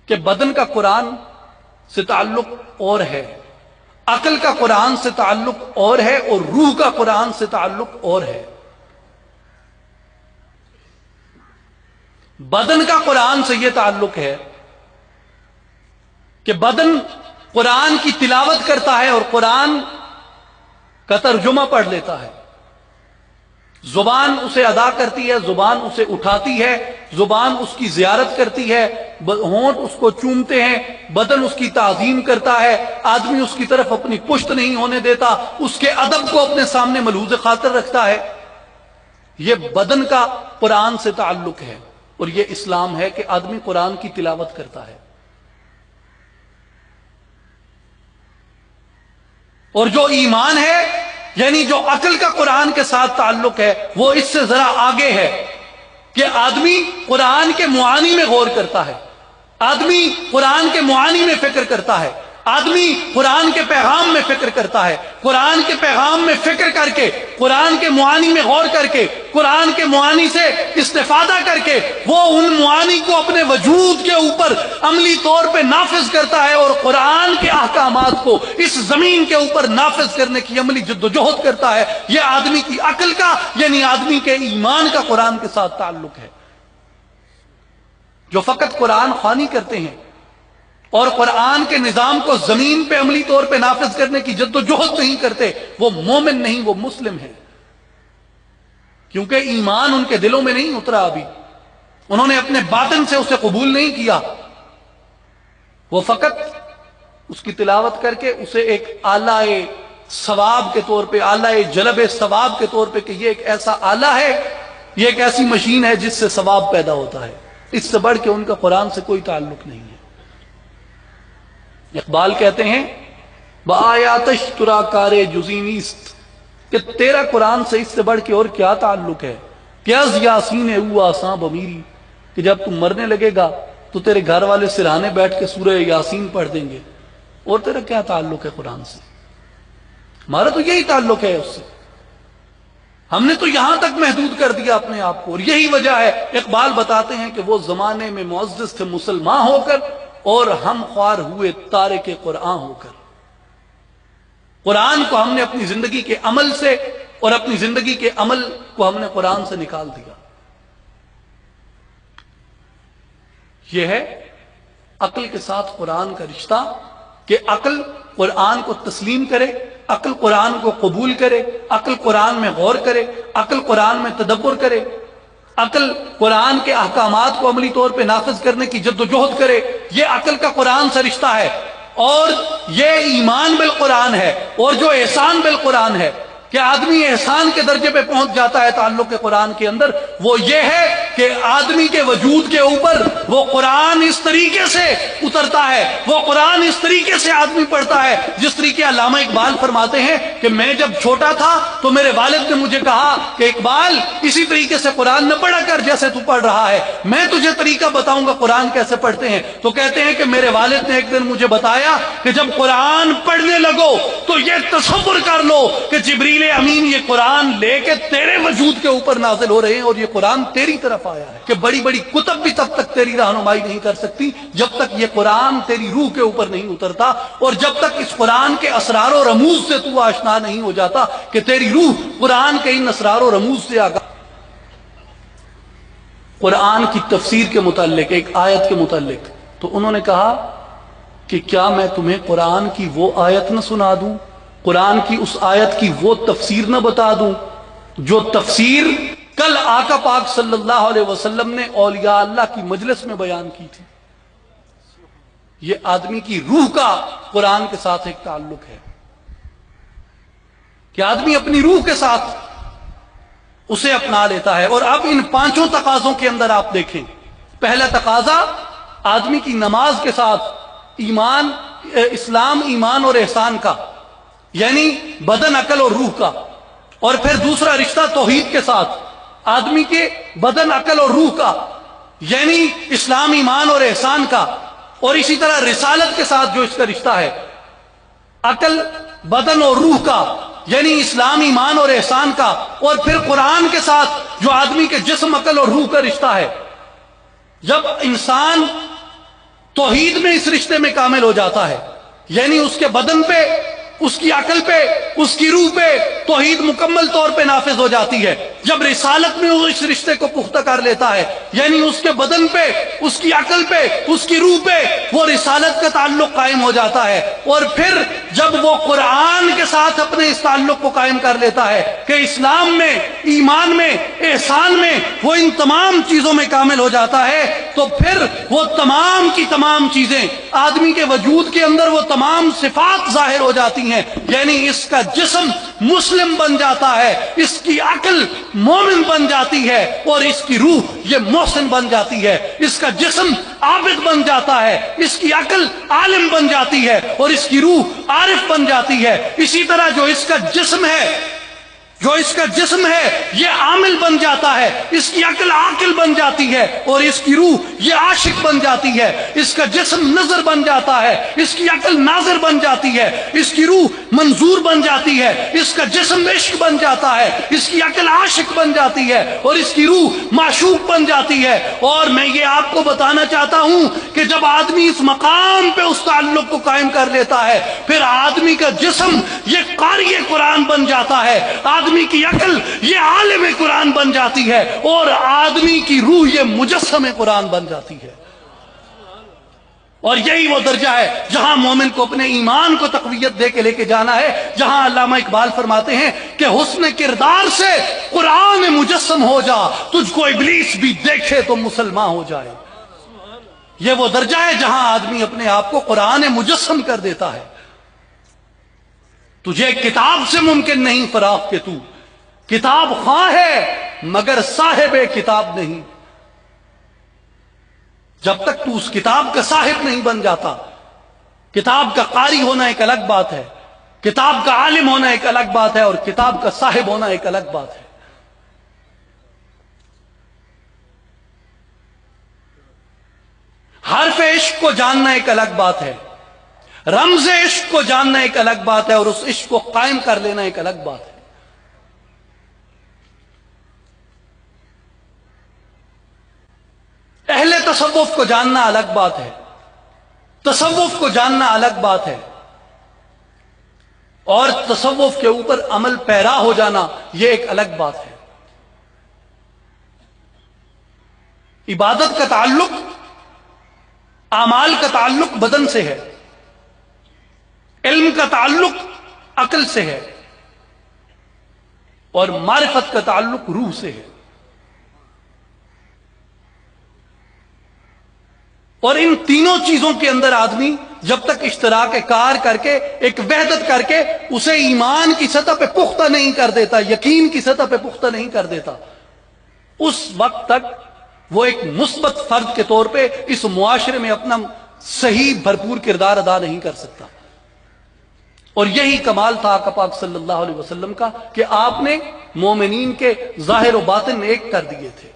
کہ بدن کا قرآن سے تعلق اور ہے، عقل کا قرآن سے تعلق اور ہے، اور روح کا قرآن سے تعلق اور ہے۔ بدن کا قرآن سے یہ تعلق ہے کہ بدن قرآن کی تلاوت کرتا ہے اور قرآن کا ترجمہ پڑھ لیتا ہے، زبان اسے ادا کرتی ہے، زبان اسے اٹھاتی ہے، زبان اس کی زیارت کرتی ہے، ہونٹ اس کو چومتے ہیں، بدن اس کی تعظیم کرتا ہے، آدمی اس کی طرف اپنی پشت نہیں ہونے دیتا، اس کے ادب کو اپنے سامنے ملحوظ خاطر رکھتا ہے۔ یہ بدن کا قرآن سے تعلق ہے، اور یہ اسلام ہے کہ آدمی قرآن کی تلاوت کرتا ہے۔ اور جو ایمان ہے، یعنی جو عقل کا قرآن کے ساتھ تعلق ہے، وہ اس سے ذرا آگے ہے کہ آدمی قرآن کے معانی میں غور کرتا ہے، آدمی قرآن کے معانی میں فکر کرتا ہے، آدمی قرآن کے پیغام میں فکر کرتا ہے، قرآن کے پیغام میں فکر کر کے، قرآن کے معانی میں غور کر کے، قرآن کے معانی سے استفادہ کر کے وہ ان معانی کو اپنے وجود کے اوپر عملی طور پہ نافذ کرتا ہے، اور قرآن کے احکامات کو اس زمین کے اوپر نافذ کرنے کی عملی جدوجہد کرتا ہے۔ یہ آدمی کی عقل کا، یعنی آدمی کے ایمان کا قرآن کے ساتھ تعلق ہے۔ جو فقط قرآن خوانی کرتے ہیں اور قرآن کے نظام کو زمین پہ عملی طور پہ نافذ کرنے کی جدوجہد نہیں کرتے، وہ مومن نہیں، وہ مسلم ہے، کیونکہ ایمان ان کے دلوں میں نہیں اترا ابھی، انہوں نے اپنے باطن سے اسے قبول نہیں کیا، وہ فقط اس کی تلاوت کر کے اسے ایک آلہ ثواب کے طور پہ، آلہ جلب ثواب کے طور پہ کہ یہ ایک ایسا آلہ ہے، یہ ایک ایسی مشین ہے جس سے ثواب پیدا ہوتا ہے، اس سے بڑھ کے ان کا قرآن سے کوئی تعلق نہیں ہے۔ اقبال کہتے ہیں بآیاتش ترا کار جزی نیست، کہ تیرا قرآن سے اس سے بڑھ کے اور کیا تعلق ہے، کیا یاسین او آساں بمیری، کہ جب تم مرنے لگے گا تو تیرے گھر والے سرہانے بیٹھ کے سورہ یاسین پڑھ دیں گے، اور تیرا کیا تعلق ہے قرآن سے؟ ہمارا تو یہی تعلق ہے اس سے، ہم نے تو یہاں تک محدود کر دیا اپنے آپ کو، اور یہی وجہ ہے۔ اقبال بتاتے ہیں کہ وہ زمانے میں معزز تھے مسلمان ہو کر، اور ہم خوار ہوئے تارک قرآن ہو کر۔ قرآن کو ہم نے اپنی زندگی کے عمل سے، اور اپنی زندگی کے عمل کو ہم نے قرآن سے نکال دیا۔ یہ ہے عقل کے ساتھ قرآن کا رشتہ، کہ عقل قرآن کو تسلیم کرے، عقل قرآن کو قبول کرے، عقل قرآن میں غور کرے، عقل قرآن میں تدبر کرے، عقل قرآن کے احکامات کو عملی طور پہ نافذ کرنے کی جدوجہد کرے۔ یہ عقل کا قرآن سے رشتہ ہے، اور یہ ایمان بالقرآن ہے، اور جو احسان بالقرآن ہے کہ آدمی احسان کے درجے پہ پہنچ جاتا ہے تعلق کے قرآن کے اندر، وہ یہ ہے کہ آدمی کے وجود کے اوپر وہ قرآن اس طریقے سے اترتا ہے، وہ قرآن اس طریقے سے آدمی پڑھتا ہے جس طریقے علامہ اقبال فرماتے ہیں کہ میں جب چھوٹا تھا تو میرے والد نے مجھے کہا کہ اقبال اسی طریقے سے قرآن نہ پڑھا کر جیسے تو پڑھ رہا ہے، میں تجھے طریقہ بتاؤں گا قرآن کیسے پڑھتے ہیں۔ تو کہتے ہیں کہ میرے والد نے ایک دن مجھے بتایا کہ جب قرآن پڑھنے لگو تو یہ تصور کر لو کہ جبریل امین یہ قرآن لے کے تیرے وجود کے اوپر نازل ہو رہے ہیں، اور یہ قرآن تیری طرف آیا ہے، کہ بڑی بڑی کتب بھی تب تک تیری رہنمائی نہیں کر سکتی جب تک یہ قرآن تیری روح کے اوپر نہیں اترتا، اور جب تک اس قرآن کے اسرار و رموز سے تو آشنا نہیں ہو جاتا کہ تیری روح قرآن کے ان اسرار و رموز سے آگاہ۔ قرآن کی تفسیر کے متعلق، ایک آیت کے متعلق، تو انہوں نے کہا کہ کیا میں تمہیں قرآن کی وہ آیت نہ سنا دوں، قرآن کی اس آیت کی وہ تفسیر نہ بتا دوں جو تفسیر کل آقا پاک صلی اللہ علیہ وسلم نے اولیاء اللہ کی مجلس میں بیان کی تھی۔ یہ آدمی کی روح کا قرآن کے ساتھ ایک تعلق ہے کہ آدمی اپنی روح کے ساتھ اسے اپنا لیتا ہے۔ اور اب ان پانچوں تقاضوں کے اندر آپ دیکھیں، پہلا تقاضا آدمی کی نماز کے ساتھ ایمان، اسلام، ایمان اور احسان کا، یعنی بدن، عقل اور روح کا، اور پھر دوسرا رشتہ توحید کے ساتھ آدمی کے بدن، عقل اور روح کا، یعنی اسلام، ایمان اور احسان کا، اور اسی طرح رسالت کے ساتھ جو اس کا رشتہ ہے، عقل، بدن اور روح کا، یعنی اسلام، ایمان اور احسان کا، اور پھر قرآن کے ساتھ جو آدمی کے جسم، عقل اور روح کا رشتہ ہے۔ جب انسان توحید میں اس رشتے میں کامل ہو جاتا ہے، یعنی اس کے بدن پہ، اس کی عقل پہ، اس کی روح پہ توحید مکمل طور پہ نافذ ہو جاتی ہے۔ جب رسالت میں وہ اس رشتے کو پختہ کر لیتا ہے، یعنی اس کے بدن پہ، اس کی عقل پہ، اس کی روح پہ وہ رسالت کا تعلق قائم ہو جاتا ہے، اور پھر جب وہ قرآن کے ساتھ اپنے اس تعلق کو قائم کر لیتا ہے کہ اسلام میں، ایمان میں، احسان میں وہ ان تمام چیزوں میں کامل ہو جاتا ہے، تو پھر وہ تمام کی تمام چیزیں آدمی کے وجود کے اندر، وہ تمام صفات ظاہر ہو جاتی ہیں، یعنی اس کا جسم مسلم بن جاتا ہے، اس کی عقل مومن بن جاتی ہے، اور اس کی روح یہ محسن بن جاتی ہے۔ اس کا جسم عابد بن جاتا ہے، اس کی عقل عالم بن جاتی ہے، اور اس کی روح عارف بن جاتی ہے۔ اسی طرح جو اس کا جسم ہے یہ عامل بن جاتا ہے، اس کی عقل عاقل بن جاتی ہے، اور اس کی روح یہ عاشق بن جاتی ہے۔ اس کا جسم نظر بن جاتا ہے، اس کی عقل ناظر بن جاتی ہے، اس کی روح منظور بن جاتی ہے، اس کا جسم عشق بن جاتا ہے، اس کی عقل عاشق بن جاتی ہے، اور اس کی روح معشوق بن جاتی ہے۔ اور میں یہ آپ کو بتانا چاہتا ہوں کہ جب آدمی اس مقام پہ اس تعلق کو قائم کر لیتا ہے، پھر آدمی کا جسم یہ قاری قرآن بن جاتا ہے، آدمی کی عقل یہ عالم قرآن بن جاتی ہے، اور آدمی کی روح یہ مجسم قرآن بن جاتی ہے۔ اور یہی وہ درجہ ہے جہاں مومن کو اپنے ایمان کو تقویت دے کے لے کے جانا ہے، جہاں علامہ اقبال فرماتے ہیں کہ حسن کردار سے قرآن مجسم ہو جا، تجھ کو ابلیس بھی دیکھے تو مسلمان ہو جائے۔ یہ وہ درجہ ہے جہاں آدمی اپنے آپ کو قرآن مجسم کر دیتا ہے۔ تجھے کتاب سے ممکن نہیں فراق کہ تو کتاب خواں ہے مگر صاحب کتاب نہیں۔ جب تک تو اس کتاب کا صاحب نہیں بن جاتا، کتاب کا قاری ہونا ایک الگ بات ہے، کتاب کا عالم ہونا ایک الگ بات ہے، اور کتاب کا صاحب ہونا ایک الگ بات ہے۔ حرف عشق کو جاننا ایک الگ بات ہے، رمز عشق کو جاننا ایک الگ بات ہے، اور اس عشق کو قائم کر لینا ایک الگ بات ہے۔ اہل تصوف کو جاننا الگ بات ہے، تصوف کو جاننا الگ بات ہے، اور تصوف کے اوپر عمل پیرا ہو جانا یہ ایک الگ بات ہے۔ عبادت کا تعلق، اعمال کا تعلق بدن سے ہے، علم کا تعلق عقل سے ہے، اور معرفت کا تعلق روح سے ہے۔ اور ان تینوں چیزوں کے اندر آدمی جب تک اشتراک کار کر کے، ایک وحدت کر کے اسے ایمان کی سطح پہ پختہ نہیں کر دیتا، یقین کی سطح پہ پختہ نہیں کر دیتا، اس وقت تک وہ ایک مثبت فرد کے طور پہ اس معاشرے میں اپنا صحیح بھرپور کردار ادا نہیں کر سکتا۔ اور یہی کمال تھا آقا پاک صلی اللہ علیہ وسلم کا کہ آپ نے مومنین کے ظاہر و باطن ایک کر دیے تھے۔